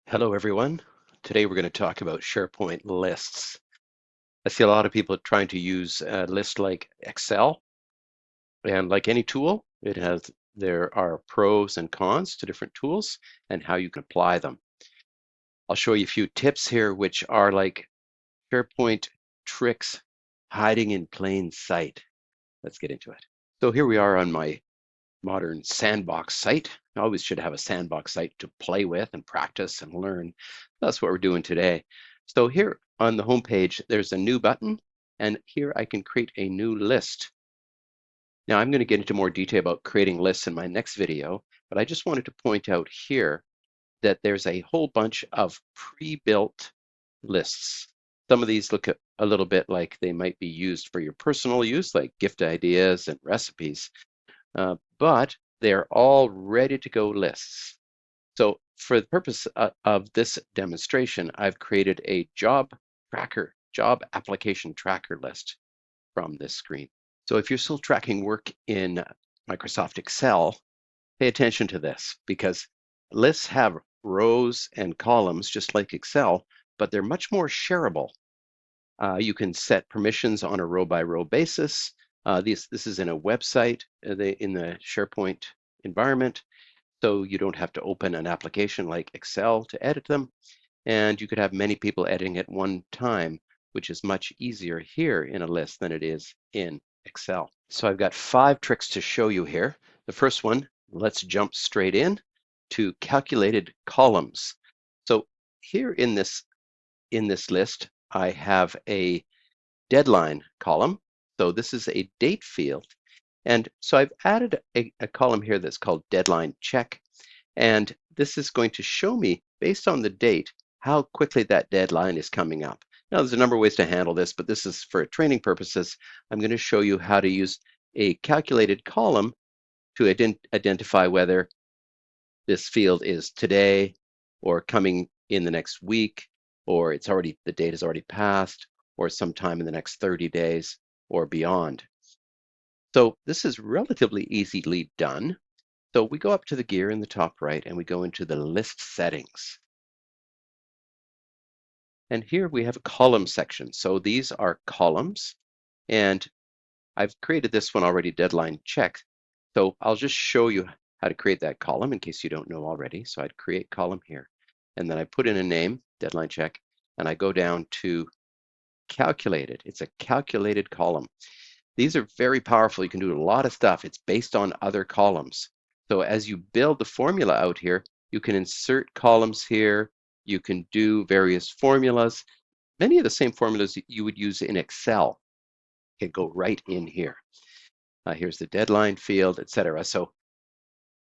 Hello, everyone. Today we're going to talk about SharePoint lists. I see a lot of people trying to use a list like Excel, and like any tool, there are pros and cons to different tools and how you can apply them. I'll show you a few tips here, which are like SharePoint tricks hiding in plain sight. Let's get into it. So here we are on my modern sandbox site. I always should have a sandbox site to play with and practice and learn. That's what we're doing today. So here on the home page, there's a new button, and here I can create a new list. Now I'm going to get into more detail about creating lists in my next video, but I just wanted to point out here that there's a whole bunch of pre-built lists. Some of these look a little bit like they might be used for your personal use, like gift ideas and recipes. But they're all ready to go lists. So for the purpose of this demonstration, I've created a job application tracker list from this screen. So if you're still tracking work in Microsoft Excel, pay attention to this because lists have rows and columns just like Excel, but they're much more shareable. You can set permissions on a row-by-row basis. This is in a website in the SharePoint environment, so you don't have to open an application like Excel to edit them. And you could have many people editing at one time, which is much easier here in a list than it is in Excel. So I've got 5 tricks to show you here. The first one, let's jump straight in to calculated columns. So here in this list, I have a deadline column. So this is a date field. And so I've added a column here that's called deadline check. And this is going to show me, based on the date, how quickly that deadline is coming up. Now, there's a number of ways to handle this, but this is for training purposes. I'm going to show you how to use a calculated column to identify whether this field is today or coming in the next week, or the date has already passed, or sometime in the next 30 days or beyond. So this is relatively easily done. So we go up to the gear in the top right and we go into the list settings. And here we have a column section. So these are columns, and I've created this one already, deadline check. So I'll just show you how to create that column in case you don't know already. So I'd create column here, and then I put in a name, deadline check, and I go down to calculated. It's a calculated column. These are very powerful. You can do a lot of stuff. It's based on other columns. So as you build the formula out here, you can insert columns here. You can do various formulas. Many of the same formulas you would use in Excel can go right in here. Here's the deadline field, etc. So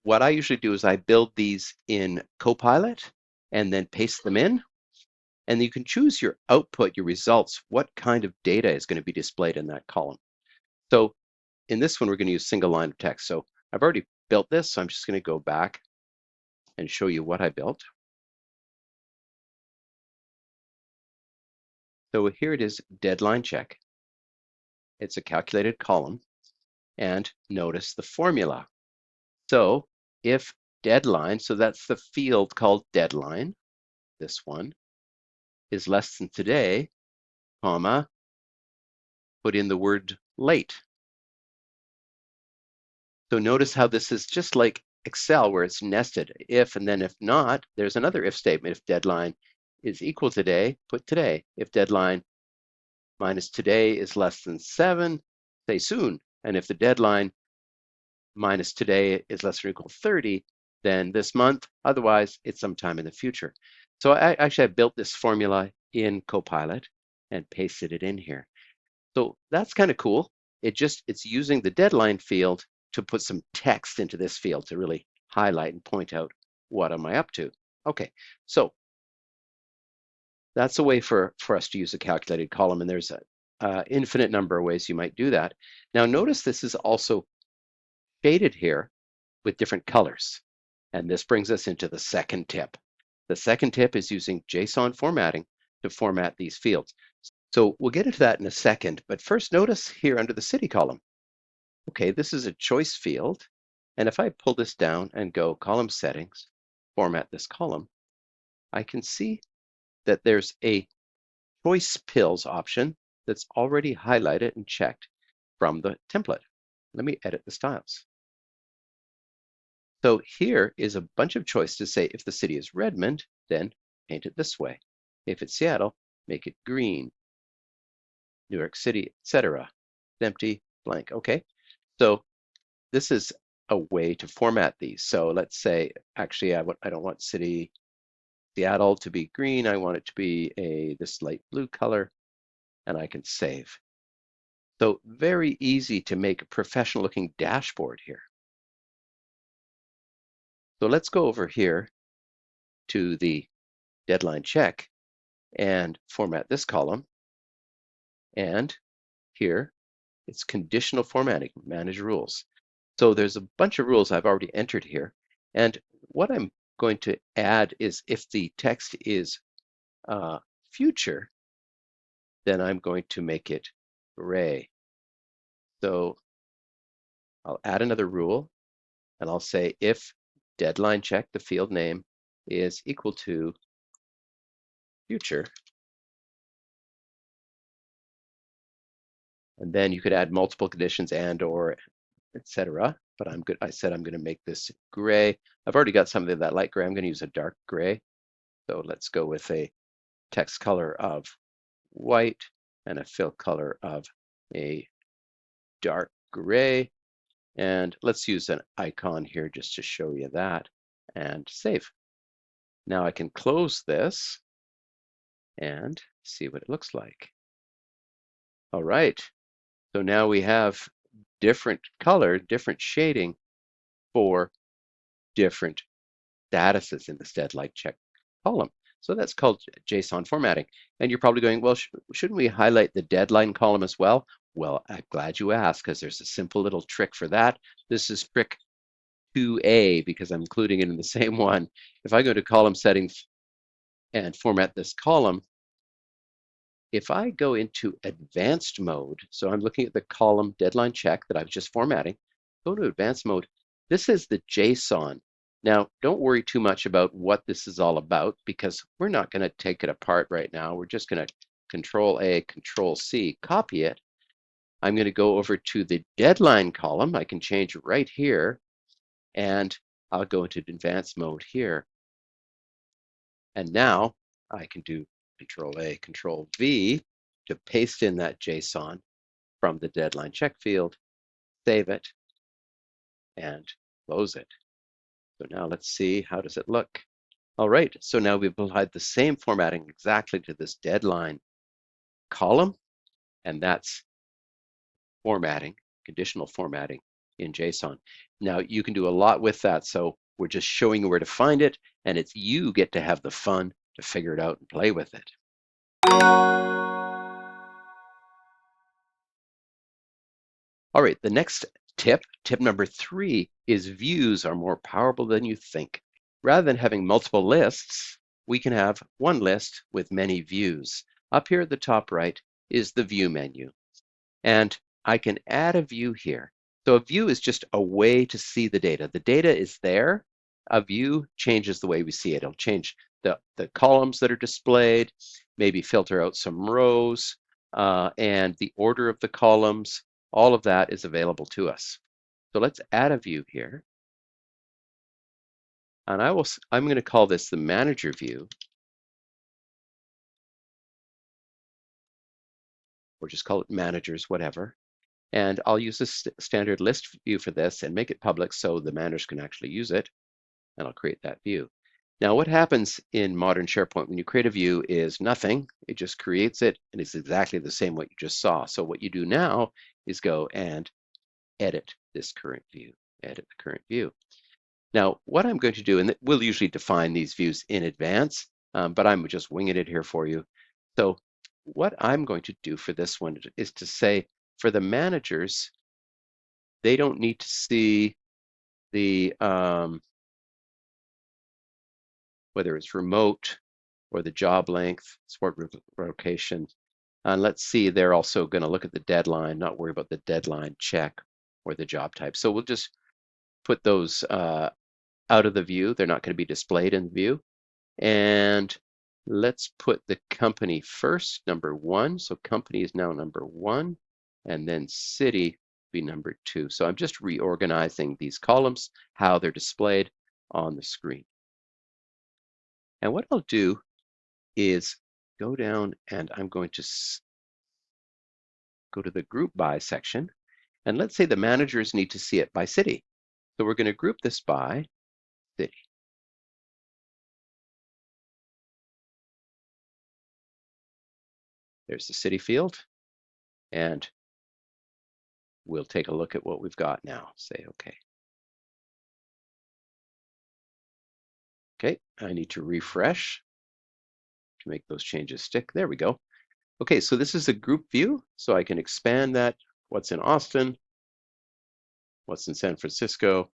what I usually do is I build these in Copilot and then paste them in. And you can choose your output, your results, what kind of data is going to be displayed in that column. So in this one, we're going to use single line of text. So I've already built this, so I'm just going to go back and show you what I built. So here it is, deadline check. It's a calculated column, and notice the formula. So if deadline, so that's the field called deadline, this one, is less than today, comma, put in the word late. So notice how this is just like Excel where it's nested. If and then if not, there's another if statement. If deadline is equal to today, put today. If deadline minus today is less than 7, say soon. And if the deadline minus today is less than or equal to 30, then this month, otherwise it's sometime in the future. So I built this formula in Copilot and pasted it in here. So that's kind of cool. It's using the deadline field to put some text into this field to really highlight and point out what am I up to. Okay, so that's a way for us to use a calculated column, and there's an infinite number of ways you might do that. Now notice this is also shaded here with different colors, and this brings us into the second tip. The second tip is using JSON formatting to format these fields. So we'll get into that in a second, but first notice here under the city column. Okay, this is a choice field, And if I pull this down and go column settings, format this column, I can see that there's a choice pills option that's already highlighted and checked from the template. Let me edit the styles. So here is a bunch of choice to say if the city is Redmond, then paint it this way. If it's Seattle, make it green. New York City, etc. Empty, blank. Okay. So this is a way to format these. So let's say, actually, I don't want city Seattle to be green. I want it to be this light blue color, and I can save. So very easy to make a professional looking dashboard here. So let's go over here to the deadline check and format this column. And here it's conditional formatting, manage rules. So there's a bunch of rules I've already entered here. And what I'm going to add is if the text is future, then I'm going to make it gray. So I'll add another rule and I'll say if deadline check, the field name, is equal to future. And then you could add multiple conditions and or etc. But I'm good. I said I'm going to make this gray. I've already got something that light gray. I'm going to use a dark gray. So let's go with a text color of white and a fill color of a dark gray. And let's use an icon here just to show you that and save. Now I can close this and see what it looks like. All right. So now we have different color, different shading for different statuses in this deadline check column. So that's called JSON formatting. And you're probably going, well, shouldn't we highlight the deadline column as well? Well, I'm glad you asked because there's a simple little trick for that. This is trick 2A because I'm including it in the same one. If I go to column settings and format this column, if I go into advanced mode, so I'm looking at the column deadline check that I was just formatting, go to advanced mode. This is the JSON. Now, don't worry too much about what this is all about because we're not going to take it apart right now. We're just going to Control A, Control C, copy it. I'm going to go over to the deadline column. I can change right here and I'll go into advanced mode here. And now I can do Control A, Control V to paste in that JSON from the deadline check field, save it, and close it. So now let's see, how does it look? All right, so now we've applied the same formatting exactly to this deadline column, and that's formatting, conditional formatting in JSON. Now you can do a lot with that, so we're just showing you where to find it, and it's you get to have the fun to figure it out and play with it. All right, the next tip number 3, is views are more powerful than you think. Rather than having multiple lists, we can have one list with many views. Up here at the top right is the view menu. And I can add a view here. So a view is just a way to see the data. The data is there. A view changes the way we see it. It'll change the columns that are displayed, maybe filter out some rows, and the order of the columns. All of that is available to us. So let's add a view here. And I'm going to call this the manager view, or just call it managers, whatever. And I'll use a standard list view for this and make it public so the managers can actually use it. And I'll create that view. Now, what happens in modern SharePoint when you create a view is nothing. It just creates it, and it's exactly the same what you just saw. So what you do now is go and edit this current view, edit the current view. Now, what I'm going to do, and we'll usually define these views in advance, but I'm just winging it here for you. So what I'm going to do for this one is to say, for the managers, they don't need to see the whether it's remote or the job length, support location. And let's see, they're also going to look at the deadline, not worry about the deadline check or the job type. So we'll just put those out of the view. They're not going to be displayed in the view. And let's put the company first, number 1. So company is now number 1, and then city be number 2. So I'm just reorganizing these columns, how they're displayed on the screen. And what I'll do is go down and I'm going to go to the group by section. And let's say the managers need to see it by city. So we're going to group this by city. There's the city field. And we'll take a look at what we've got now. Say OK. Okay, I need to refresh to make those changes stick. There we go. Okay, so this is a group view, so I can expand that. What's in Austin? What's in San Francisco?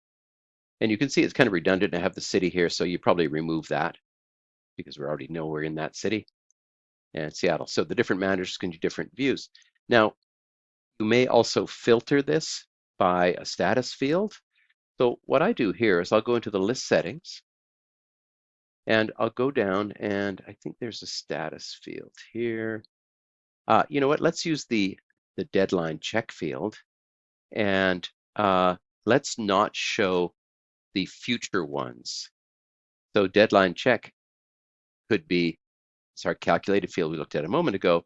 And you can see it's kind of redundant to have the city here, so you probably remove that because we already know we're in that city. And Seattle. So the different managers can do different views. Now, you may also filter this by a status field. So what I do here is I'll go into the list settings. And I'll go down and I think there's a status field here. You know what? Let's use the deadline check field, and let's not show the future ones. So deadline check could be, sorry, calculated field we looked at a moment ago.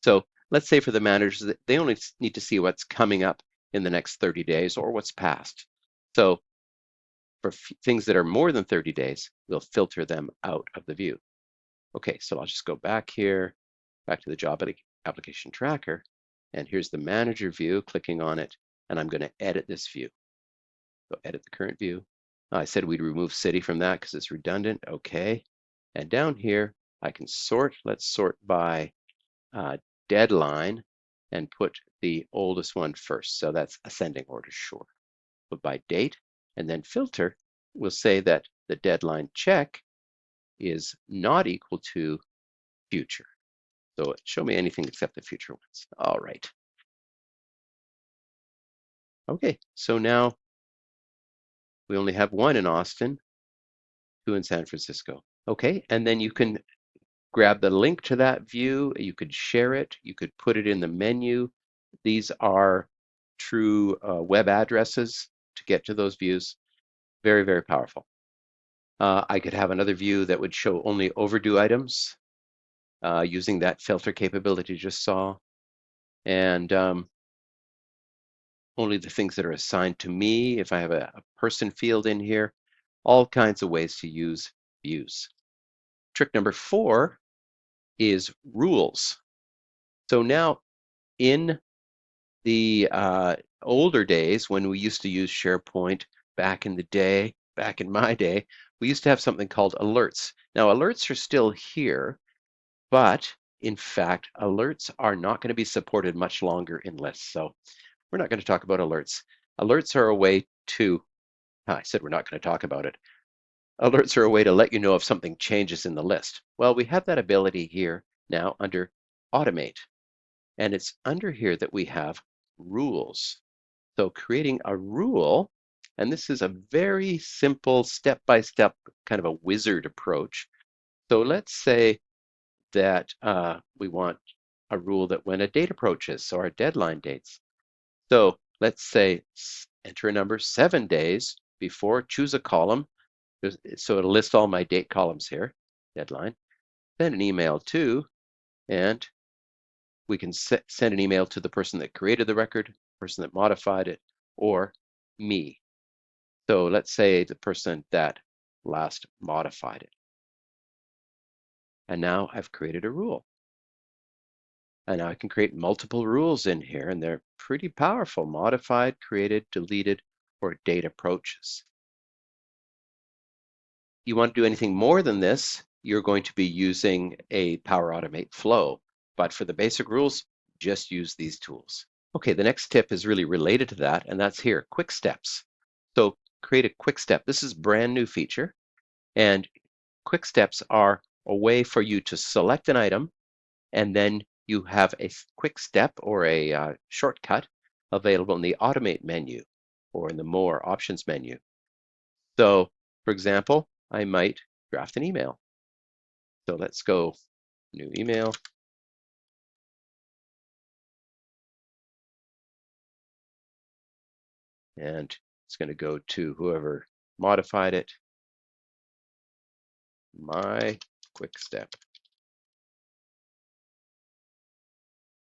So let's say for the managers that they only need to see what's coming up in the next 30 days or what's past. So for things that are more than 30 days, we'll filter them out of the view. Okay, so I'll just go back here, back to the job application tracker, and here's the manager view, clicking on it, and I'm going to edit this view. So edit the current view. I said we'd remove city from that because it's redundant. Okay, and down here I can sort. Let's sort by deadline and put the oldest one first. So that's ascending order, sure. But by date, and then filter, we'll say that the deadline check is not equal to future. So show me anything except the future ones. All right. Okay, so now we only have 1 in Austin, 2 in San Francisco. Okay, and then you can grab the link to that view. You could share it. You could put it in the menu. These are true web addresses to get to those views. Very, very powerful. I could have another view that would show only overdue items using that filter capability you just saw. And only the things that are assigned to me, if I have a person field in here, all kinds of ways to use views. Trick number 4 is rules. So now in the older days when we used to use SharePoint back in the day, back in my day, we used to have something called alerts. Now alerts are still here, but in fact, alerts are not going to be supported much longer in lists. So we're not going to talk about alerts. Alerts are a way to, I said we're not going to talk about it. Alerts are a way to let you know if something changes in the list. Well, we have that ability here now under Automate. And it's under here that we have rules. So creating a rule, and this is a very simple step-by-step kind of a wizard approach. So let's say that we want a rule that when a date approaches, so our deadline dates. So let's say enter a number 7 days before, choose a column. So it'll list all my date columns here, deadline. Send an email to, and we can send an email to the person that created the record, person that modified it, or me. So let's say the person that last modified it. And now I've created a rule. And now I can create multiple rules in here, and they're pretty powerful. Modified, created, deleted, or date approaches. You want to do anything more than this, you're going to be using a Power Automate flow. But for the basic rules, just use these tools. Okay, the next tip is really related to that, and that's here, quick steps. So create a quick step. This is a brand new feature, and quick steps are a way for you to select an item, and then you have a quick step or a shortcut available in the Automate menu or in the More Options menu. So for example, I might draft an email. So let's go new email. And it's going to go to whoever modified it. My quick step.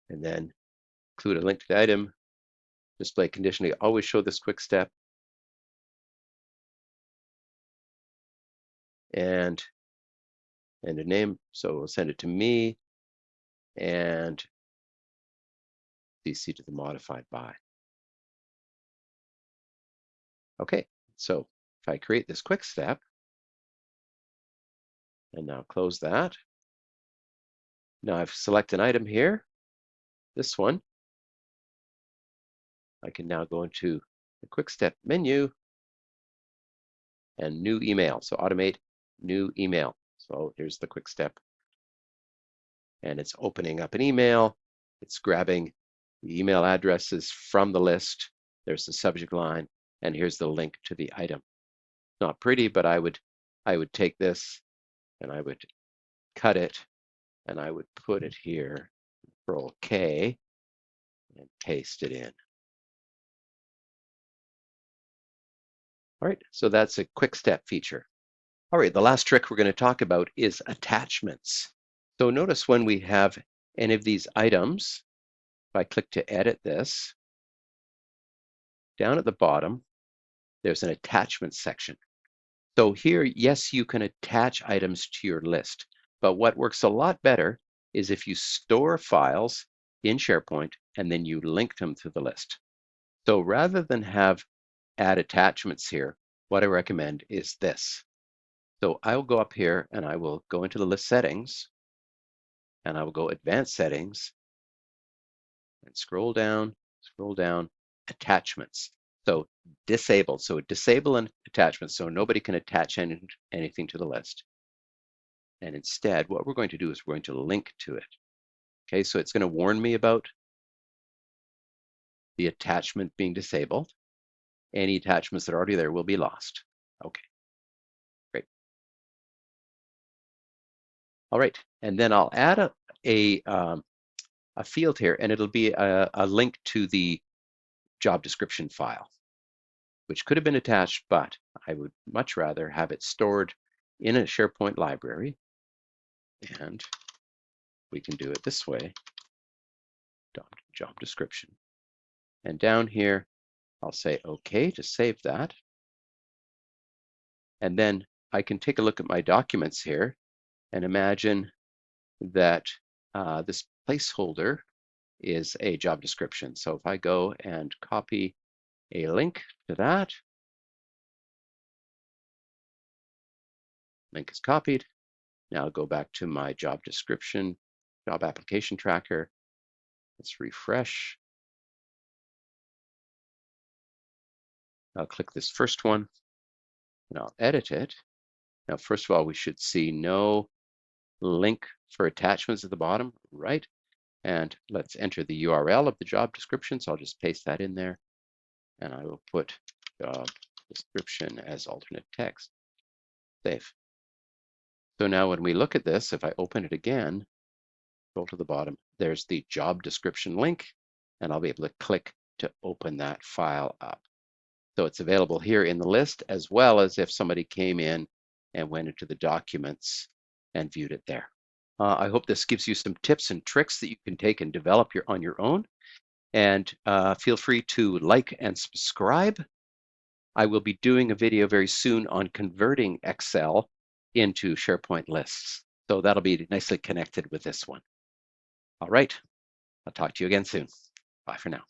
And then include a link to the item. Display conditionally always show this quick step. And a name. So we'll send it to me and CC to the modified by. Okay, so if I create this quick step and now close that, now I've selected an item here, this one. I can now go into the quick step menu and new email. So automate new email. So here's the quick step. And it's opening up an email. It's grabbing the email addresses from the list. There's the subject line, and here's the link to the item. Not pretty, but I would take this and I would cut it and I would put it here, Control K, and paste it in. All right, so that's a quick step feature. All right, the last trick we're going to talk about is attachments. So notice when we have any of these items, if I click to edit this, down at the bottom, there's an attachment section. So here, yes, you can attach items to your list, but what works a lot better is if you store files in SharePoint and then you link them to the list. So rather than add attachments here, what I recommend is this. So I will go up here and I will go into the list settings and I will go advanced settings and scroll down, attachments. So disabled, so disable an attachment so nobody can attach anything to the list. And instead, what we're going to do is we're going to link to it. Okay, so it's going to warn me about the attachment being disabled. Any attachments that are already there will be lost. Okay, great. All right, and then I'll add a field here, and it'll be a link to the job description file, which could have been attached, but I would much rather have it stored in a SharePoint library. And we can do it this way, job description. And down here, I'll say OK to save that. And then I can take a look at my documents here and imagine that this placeholder is a job description. So if I go and copy a link to that, link is copied. Now I'll go back to my job description, job application tracker. Let's refresh. I'll click this first one and I'll edit it. Now, first of all, we should see no link for attachments at the bottom, right? And let's enter the URL of the job description. So I'll just paste that in there and I will put job description as alternate text. Save. So now when we look at this, if I open it again, scroll to the bottom, there's the job description link, and I'll be able to click to open that file up. So it's available here in the list, as well as if somebody came in and went into the documents and viewed it there. I hope this gives you some tips and tricks that you can take and develop on your own. And feel free to like and subscribe. I will be doing a video very soon on converting Excel into SharePoint lists. So that'll be nicely connected with this one. All right, I'll talk to you again soon. Bye for now.